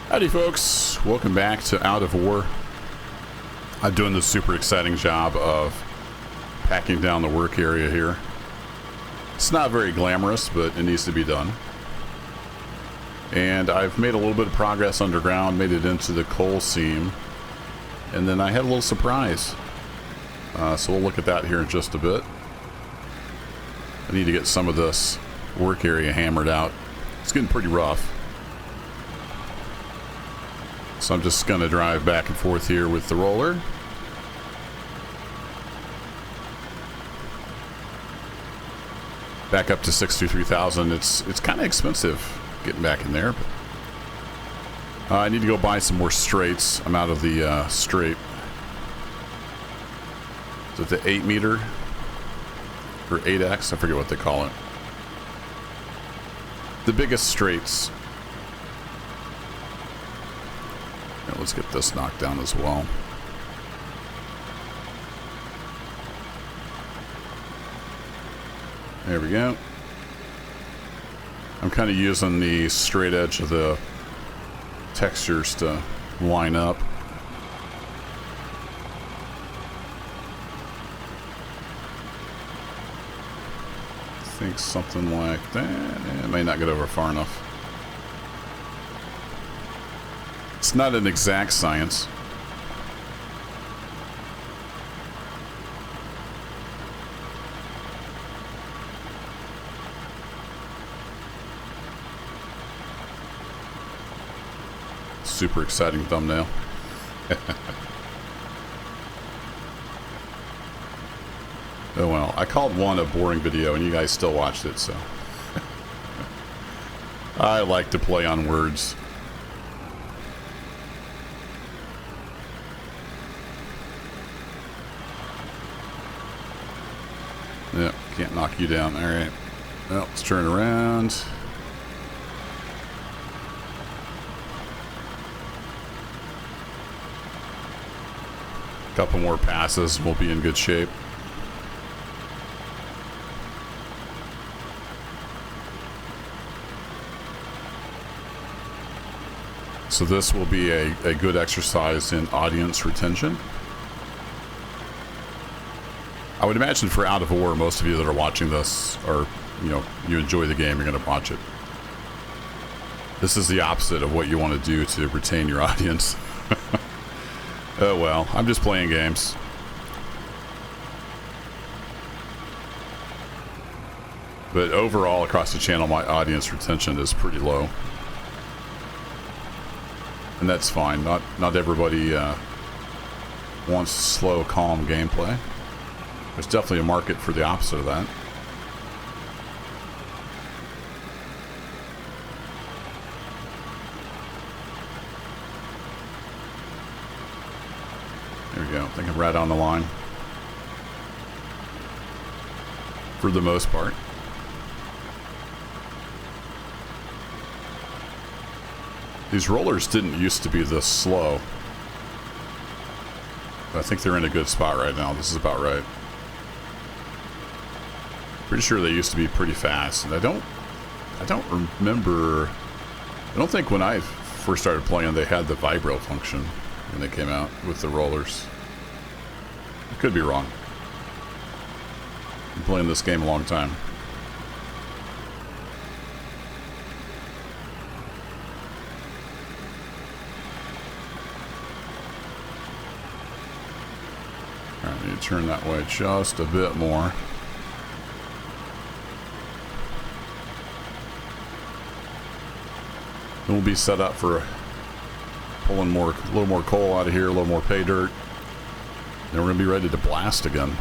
Howdy folks, welcome back to Out of War. I'm doing this super exciting job of packing down the work area here. It's not very glamorous, but it needs to be done. And I've made a little bit of progress underground, made it into the coal seam, and then I had a little surprise. So we'll look at that here in just a bit. I need to get some of this work area hammered out. It's getting pretty rough. So I'm just going to drive back and forth here with the roller. Back up to 63,000. It's kind of expensive getting back in there. But, I need to go buy some more straights. I'm out of the straight. Is it the 8 meter? Or 8X? I forget what they call it. The biggest straights. Yeah, let's get this knocked down as well. There we go. I'm kind of using the straight edge of the textures to line up. I think something like that. It may not get over far enough. It's not an exact science. Super exciting thumbnail. Oh well, I called one a boring video and you guys still watched it, so. I like to play on words. Yep, can't knock you down. Alright. Well, let's turn around. Couple more passes, we'll be in good shape. So this will be a good exercise in audience retention. I would imagine for Out of War, most of you that are watching this are, you enjoy the game, you're going to watch it. This is the opposite of what you want to do to retain your audience. Oh well, I'm just playing games. But overall, across the channel, my audience retention is pretty low. And that's fine. Not everybody wants slow, calm gameplay. There's definitely a market for the opposite of that. There we go. I think I'm right on the line. For the most part. These rollers didn't used to be this slow. I think they're in a good spot right now. This is about right. Pretty sure they used to be pretty fast. And I don't remember. I don't think when I first started playing they had the vibro function when they came out with the rollers. I could be wrong. Been playing this game a long time. Alright, I need to turn that way just a bit more. Then we'll be set up for pulling a little more coal out of here, a little more pay dirt. Then we're going to be ready to blast again.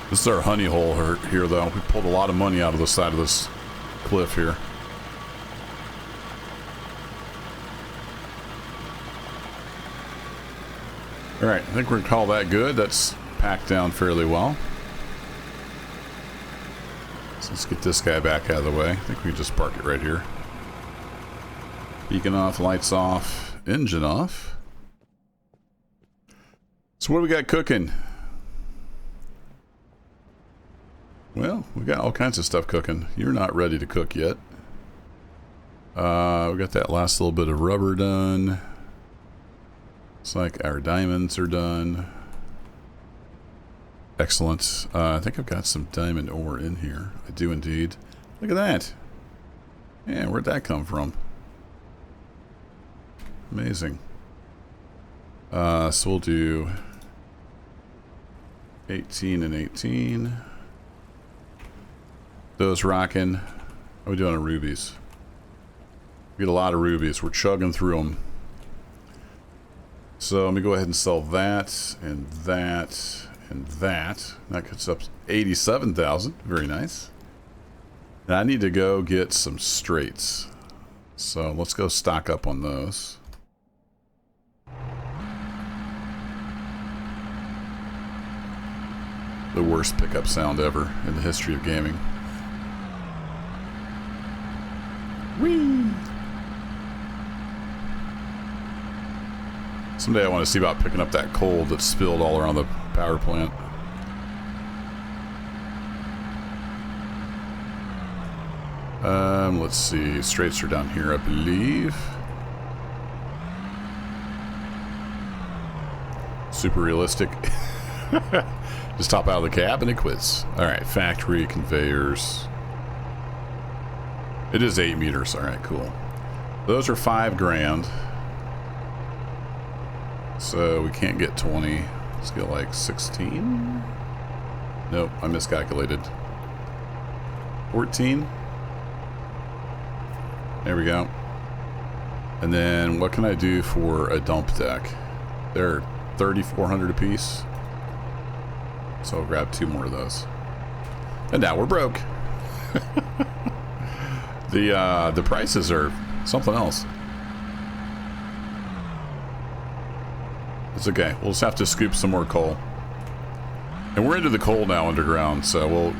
This is our honey hole here, though. We pulled a lot of money out of the side of this cliff here. Alright, I think we're going to call that good. That's packed down fairly well. So let's get this guy back out of the way. I think we can just park it right here. Beacon off, lights off, engine off. So what do we got cooking? Well, we got all kinds of stuff cooking. You're not ready to cook yet. We got that last little bit of rubber done. Looks like our diamonds are done. Excellent. I think I've got some diamond ore in here. I do indeed. Look at that. Yeah, where'd that come from? Amazing. So we'll do 18 and 18. Those rocking. How are we doing on rubies? We get a lot of rubies. We're chugging through them. So let me go ahead and sell that and that and that. That gets up 87,000. Very nice. And I need to go get some straights. So let's go stock up on those. The worst pickup sound ever in the history of gaming. Whee! Someday I want to see about picking up that coal that's spilled all around the power plant. Let's see. Straights are down here, I believe. Super realistic. Just hop out of the cab and it quits. Alright, factory, conveyors. It is 8 meters. Alright, cool. Those are 5 grand. So we can't get 20. Let's get like 16. Nope, I miscalculated. 14. There we go. And then what can I do for a dump deck? They're 3,400 a piece. So I'll grab 2 more of those. And now we're broke. The prices are something else. It's okay. We'll just have to scoop some more coal. And we're into the coal now underground, so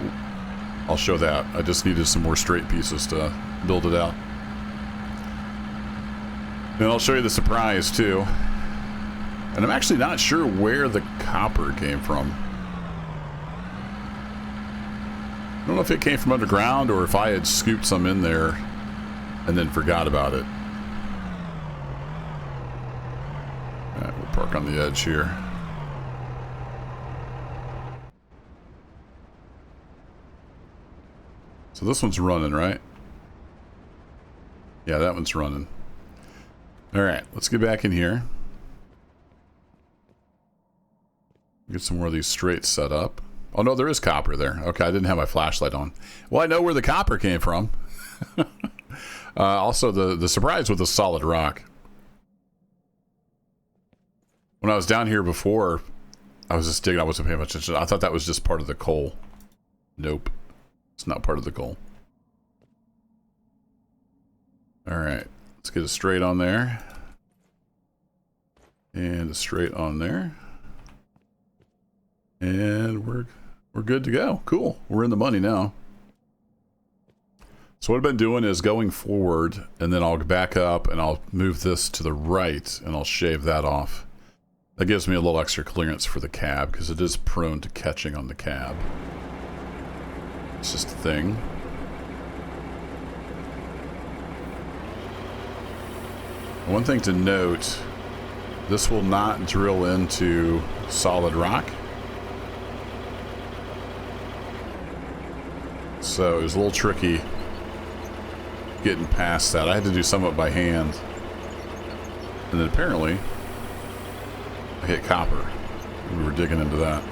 I'll show that. I just needed some more straight pieces to build it out. And I'll show you the surprise too. And I'm actually not sure where the copper came from. I don't know if it came from underground or if I had scooped some in there and then forgot about it. Alright, we'll park on the edge here. So this one's running, right? Yeah, that one's running. Alright, let's get back in here. Get some more of these straights set up. Oh no, there is copper there. Okay, I didn't have my flashlight on. Well, I know where the copper came from. Also, the surprise with the solid rock. When I was down here before, I was just digging. I wasn't paying much attention. I thought that was just part of the coal. Nope. It's not part of the coal. Alright. Let's get a straight on there. And a straight on there. And we're good to go. Cool. We're in the money now. So what I've been doing is going forward, and then I'll back up and I'll move this to the right and I'll shave that off. That gives me a little extra clearance for the cab because it is prone to catching on the cab. It's just a thing. One thing to note, this will not drill into solid rock. So it was a little tricky getting past that. I had to do some of it by hand. And then apparently I hit copper. We were digging into that.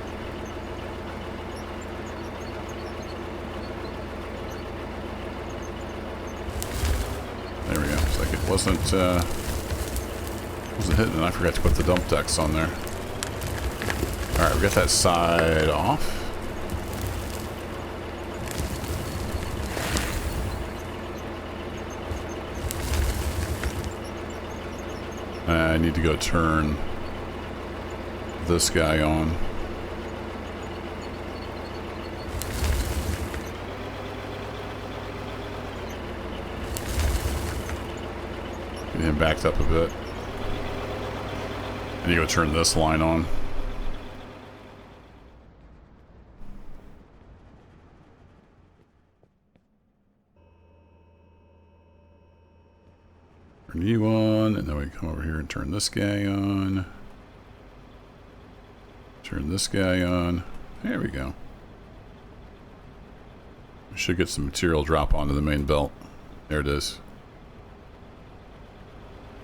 There we go. It's like it wasn't hitting, and I forgot to put the dump decks on there. Alright, we got that side off. I need to go turn this guy on. Get him backed up a bit. I need to go turn this line on. Turn you on, and then we come over here and turn this guy on. Turn this guy on. There we go. We should get some material drop onto the main belt. There it is.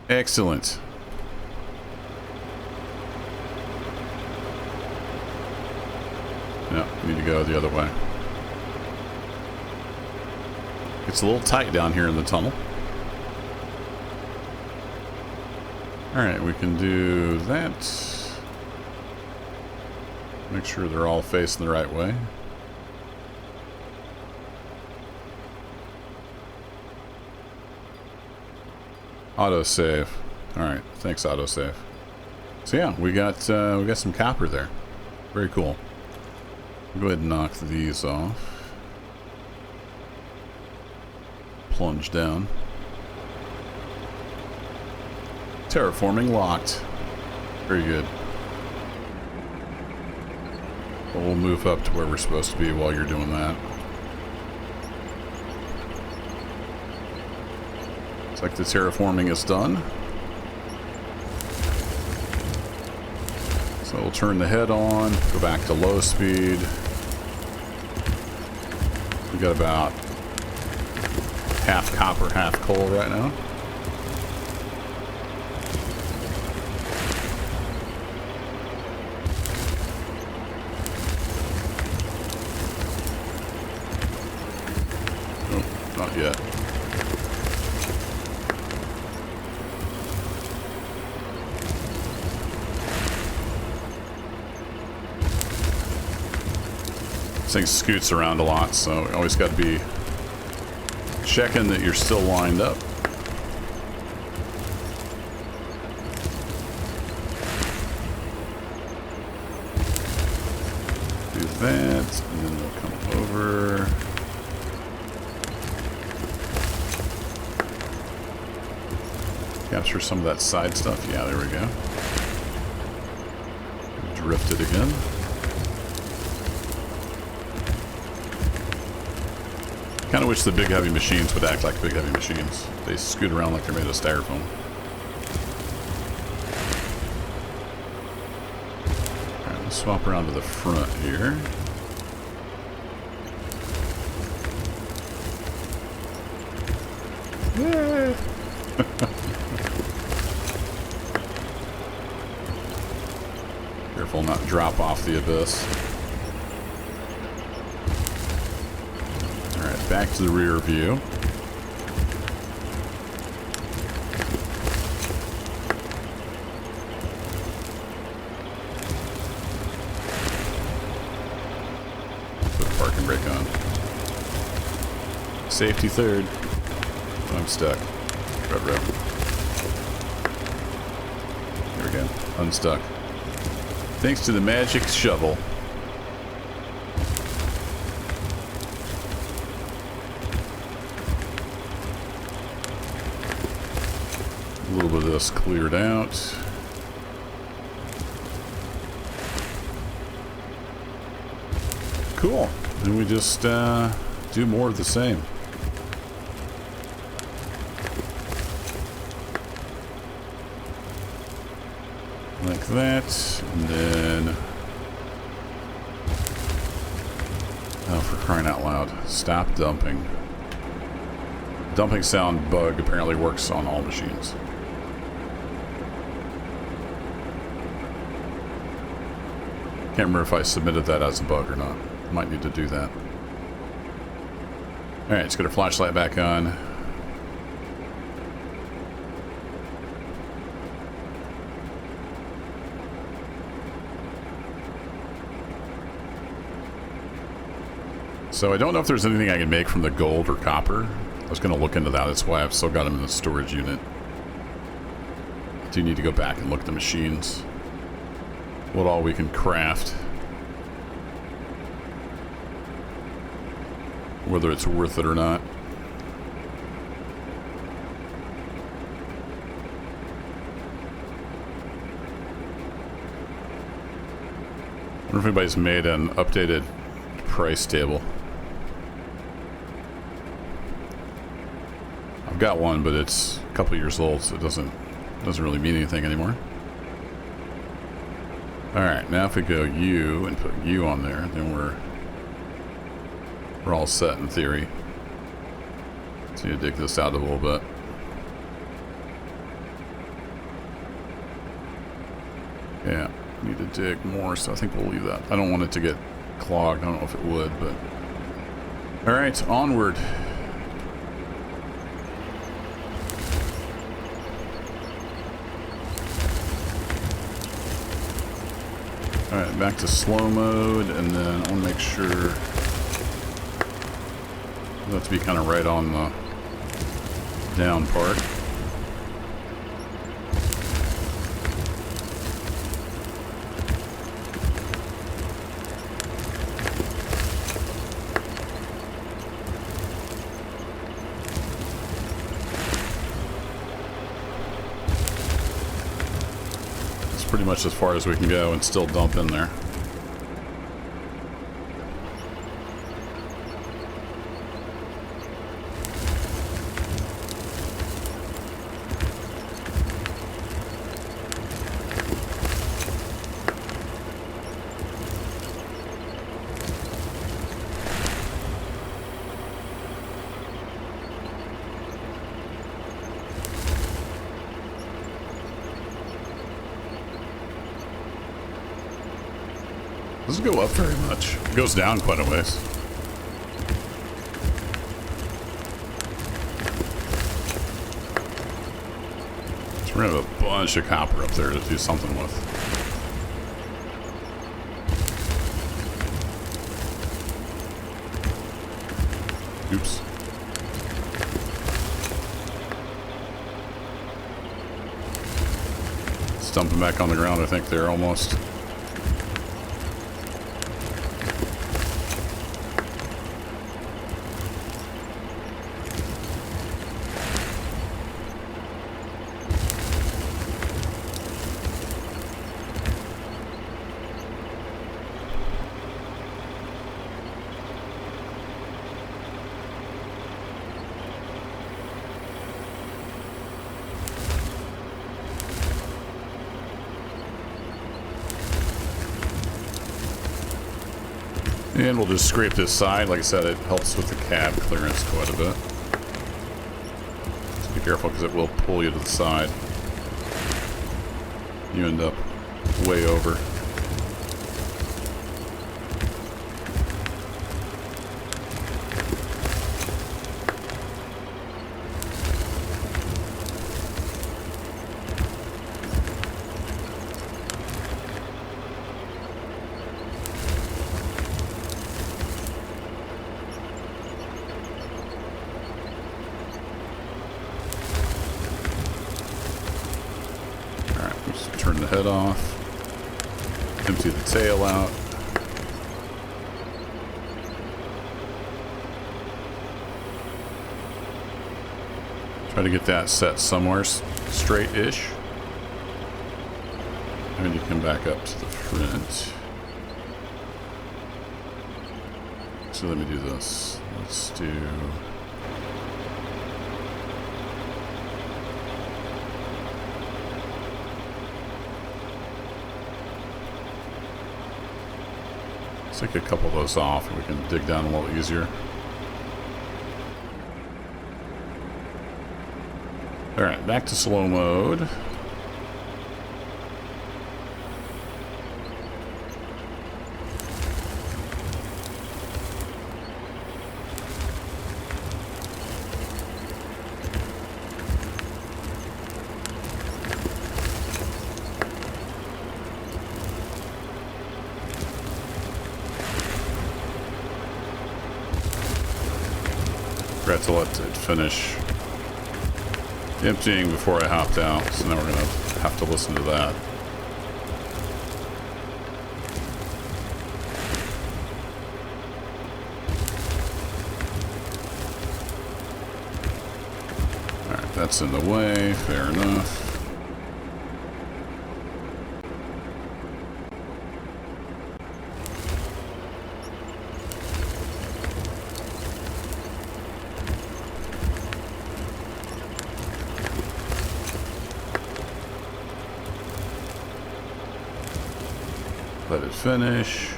Excellent. No, we need to go the other way. It's a little tight down here in the tunnel. Alright, we can do that. Make sure they're all facing the right way. Autosave. Alright, thanks autosave. So yeah, we got some copper there. Very cool. Go ahead and knock these off. Plunge down. Terraforming locked. Very good. We'll move up to where we're supposed to be while you're doing that. Looks like the terraforming is done. So we'll turn the head on, go back to low speed. We got about half copper, half coal right now. Oh, not yet. This thing scoots around a lot, so you always got to be checking that you're still lined up. Do that, and then we'll come over. Capture some of that side stuff. Yeah, there we go. Drift it again. Kind of wish the big heavy machines would act like big heavy machines. They scoot around like they're made of styrofoam. Alright, let's swap around to the front here. Careful not drop off the abyss. Alright, back to the rear view. Put the parking brake on. Safety third. I'm stuck. Row. There we go. Unstuck. Thanks to the magic shovel. A little bit of this cleared out. Cool. And we just do more of the same. Like that, and then... Oh, for crying out loud. Stop dumping. Dumping sound bug apparently works on all machines. Can't remember if I submitted that as a bug or not. Might need to do that. Alright, let's get our flashlight back on. So I don't know if there's anything I can make from the gold or copper. I was going to look into that. That's why I've still got them in the storage unit. Do need to go back and look at the machines. What all we can craft. Whether it's worth it or not. I wonder if anybody's made an updated price table. I've got one, but it's a couple years old, so it doesn't really mean anything anymore. Alright, now if we go U and put U on there, then we're all set in theory. So you dig this out a little bit. Yeah, need to dig more, so I think we'll leave that. I don't want it to get clogged. I don't know if it would, but... Alright, onward. Alright, back to slow mode, and then I want to make sure that to be kind of right on the down part. Pretty much as far as we can go and still dump in there. Doesn't go up very much. It goes down quite a ways. So we're gonna have a bunch of copper up there to do something with. Oops. Let's dump them back on the ground, I think they're almost. And we'll just scrape this side. Like I said, it helps with the cab clearance quite a bit. Just be careful because it will pull you to the side. You end up way over. Turn the head off, empty the tail out. Try to get that set somewhere straight-ish. And you come back up to the front. So let me do this. Let's do... take a couple of those off and we can dig down a little easier. Alright, back to slow mode. Forgot to let it finish emptying before I hopped out, so now we're going to have to listen to that. Alright, that's in the way, fair enough. Let it finish.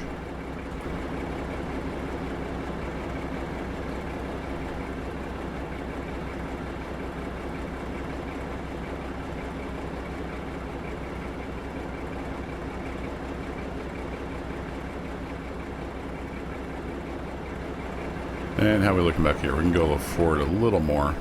And how are we looking back here? We can go forward a little more.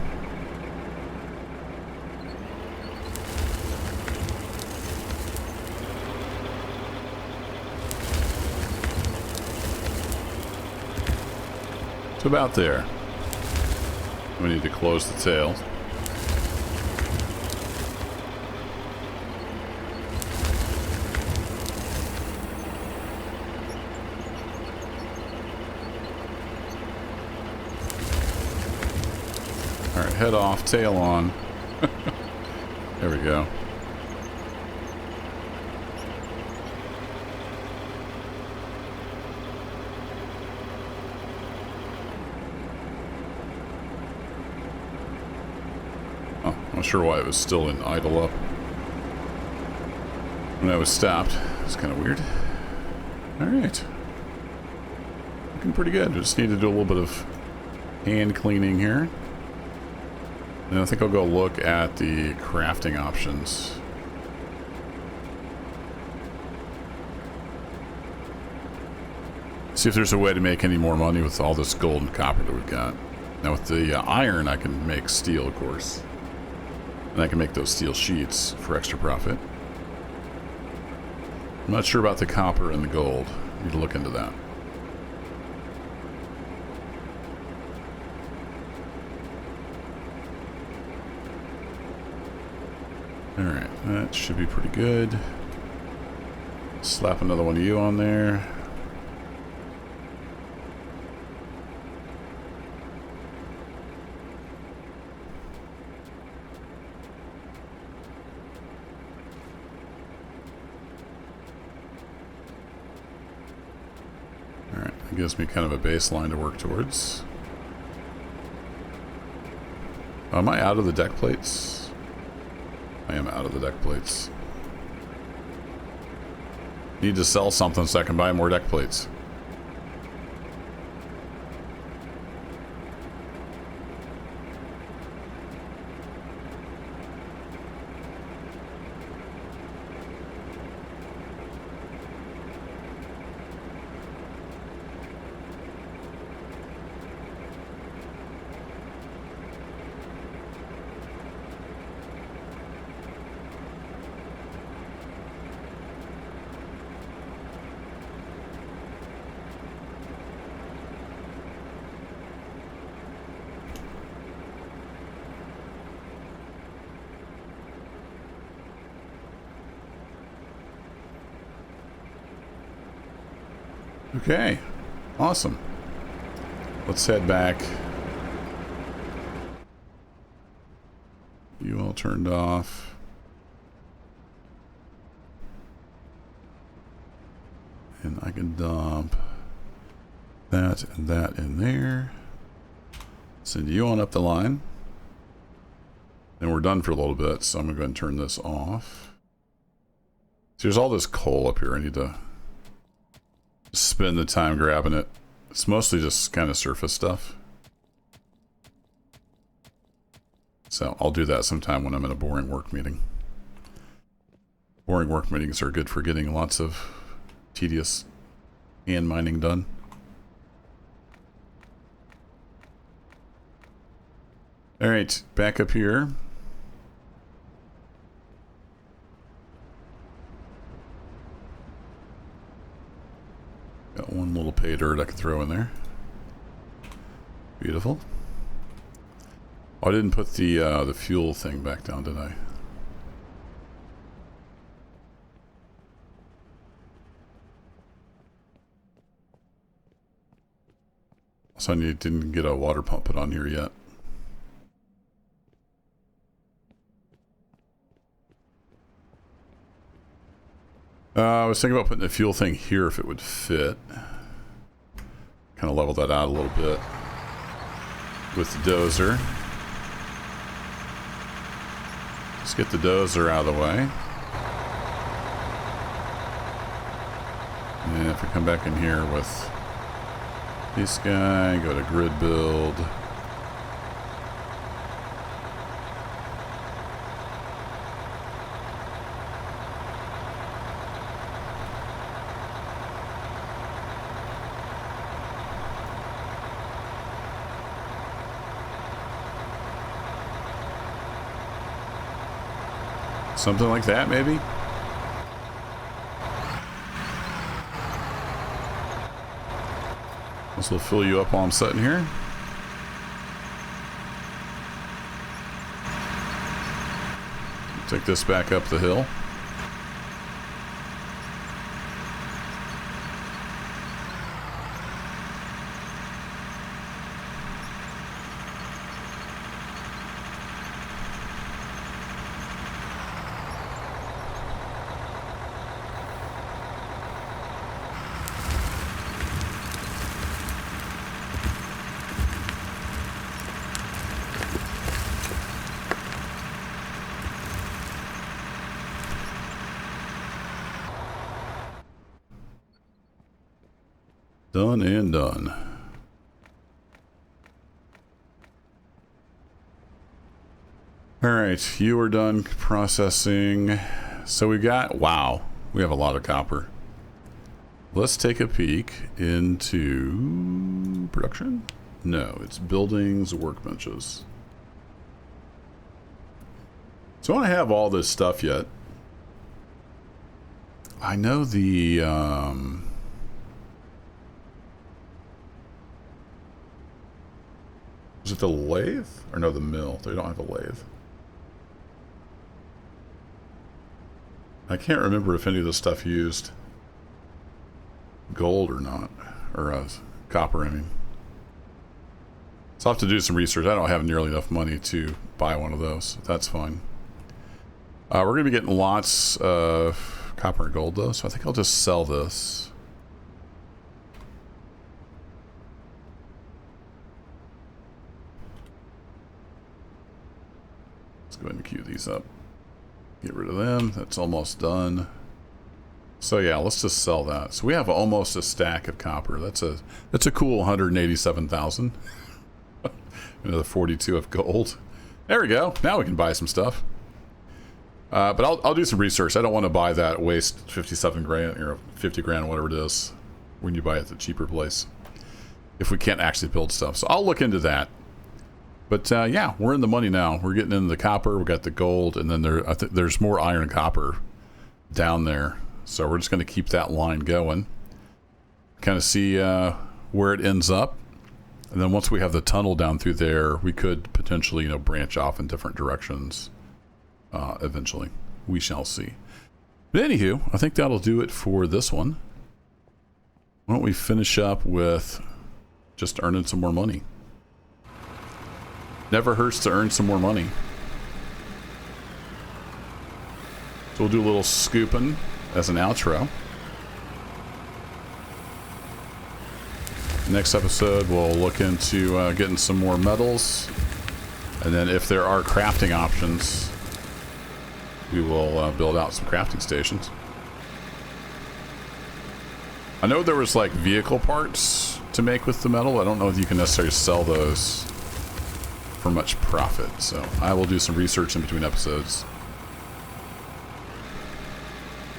It's about there. We need to close the tail. Alright, head off, tail on. There we go. Oh, I'm not sure why it was still in idle up when I was stopped. It's kind of weird. Alright. Looking pretty good. Just need to do a little bit of hand cleaning here. And I think I'll go look at the crafting options. See if there's a way to make any more money with all this gold and copper that we've got. Now with the iron, I can make steel, of course. And I can make those steel sheets for extra profit. I'm not sure about the copper and the gold. Need to look into that. Alright, that should be pretty good. Slap another one of you on there. Alright, that gives me kind of a baseline to work towards. Am I out of the deck plates? I am out of the deck plates. Need to sell something so I can buy more deck plates. Okay, awesome. Let's head back. You all turned off. And I can dump that and that in there. Send you on up the line. And we're done for a little bit, so I'm going to go ahead and turn this off. So there's all this coal up here. I need to spend the time grabbing it. It's mostly just kind of surface stuff. So I'll do that sometime when I'm in a boring work meeting. Boring work meetings are good for getting lots of tedious hand mining done. Alright, back up here. Got one little pay dirt I can throw in there. Beautiful. Oh, I didn't put the fuel thing back down, did I? So I didn't get a water pump put on here yet. I was thinking about putting the fuel thing here if it would fit. Kind of level that out a little bit with the dozer. Let's get the dozer out of the way. I come back in here with this guy, go to grid build. Something like that, maybe? This will fill you up while I'm sitting here. Take this back up the hill. Done and done. All right, you are done processing. So we got, wow, we have a lot of copper. Let's take a peek into production. No, it's buildings, workbenches. So I don't have all this stuff yet. I know the, is it the lathe? Or no, the mill. They don't have a lathe. I can't remember if any of this stuff used gold or not. Or copper, I mean. So I'll have to do some research. I don't have nearly enough money to buy one of those. That's fine. We're going to be getting lots of copper and gold, though. So I think I'll just sell this. Let's go ahead and queue these up. Get rid of them. That's almost done. So yeah, let's just sell that. So we have almost a stack of copper. That's a cool 187,000. Another 42 of gold. There we go. Now we can buy some stuff. But I'll do some research. I don't want to buy that waste 57 grand or 50 grand, whatever it is, when you buy it at the cheaper place. If we can't actually build stuff. So I'll look into that. But yeah, we're in the money now. We're getting into the copper. We got the gold, and then I think there's more iron and copper down there. So we're just going to keep that line going. Kind of see where it ends up, and then once we have the tunnel down through there, we could potentially, branch off in different directions. Eventually, we shall see. But anywho, I think that'll do it for this one. Why don't we finish up with just earning some more money? Never hurts to earn some more money. So we'll do a little scooping as an outro. Next episode, we'll look into getting some more metals. And then if there are crafting options, we will build out some crafting stations. I know there was like vehicle parts to make with the metal. I don't know if you can necessarily sell those for much profit, so I will do some research in between episodes.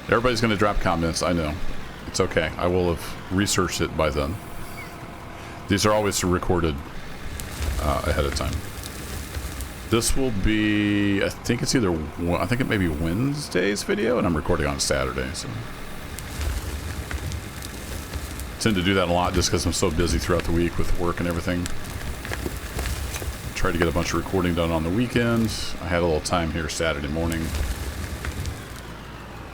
Everybody's going to drop comments, I know. It's okay. I will have researched it by then. These are always recorded ahead of time. This will be, I think it may be Wednesday's video, and I'm recording on Saturday, so. I tend to do that a lot just because I'm so busy throughout the week with work and everything. Try to get a bunch of recording done on the weekend. I had a little time here Saturday morning.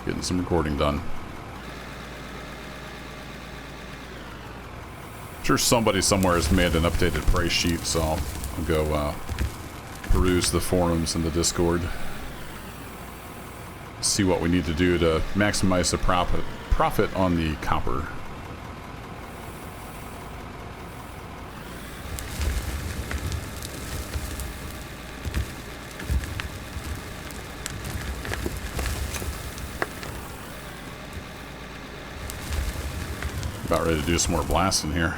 Getting some recording done. I'm sure somebody somewhere has made an updated price sheet, so I'll go peruse the forums and the Discord. See what we need to do to maximize the profit on the copper. About ready to do some more blasting here.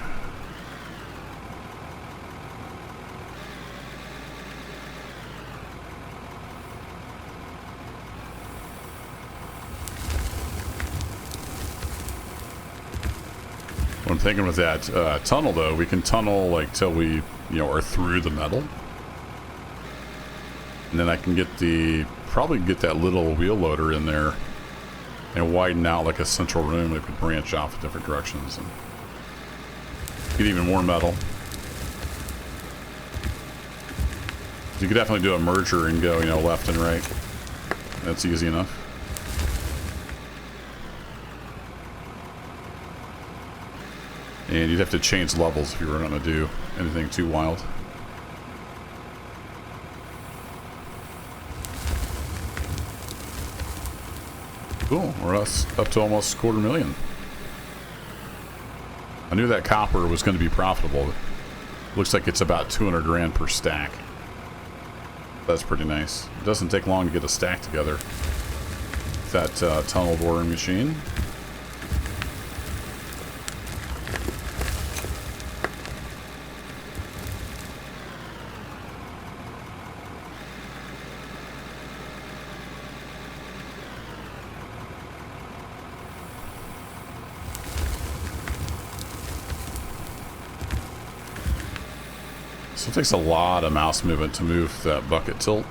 What I'm thinking with that tunnel, though, we can tunnel like till we, are through the metal, and then I can get probably get that little wheel loader in there and widen out like a central room that could branch off in different directions and get even more metal. You could definitely do a merger and go, left and right. That's easy enough. And you'd have to change levels if you were going to do anything too wild. Cool, we're up to almost 250,000. I knew that copper was going to be profitable. Looks like it's about 200 grand per stack. That's pretty nice. It doesn't take long to get a stack together. That tunnel boring machine. So it takes a lot of mouse movement to move that bucket tilt.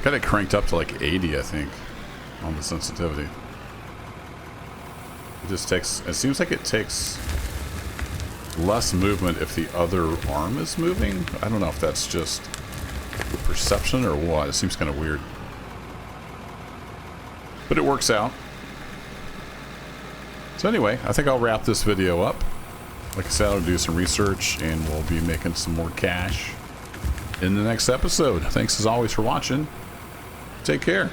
Got it cranked up to like 80, I think, on the sensitivity. It seems like it takes less movement if the other arm is moving. I don't know if that's just perception or what. It seems kind of weird. But it works out. So anyway, I think I'll wrap this video up. Like I said, I'll do some research and we'll be making some more cash in the next episode. Thanks as always for watching. Take care.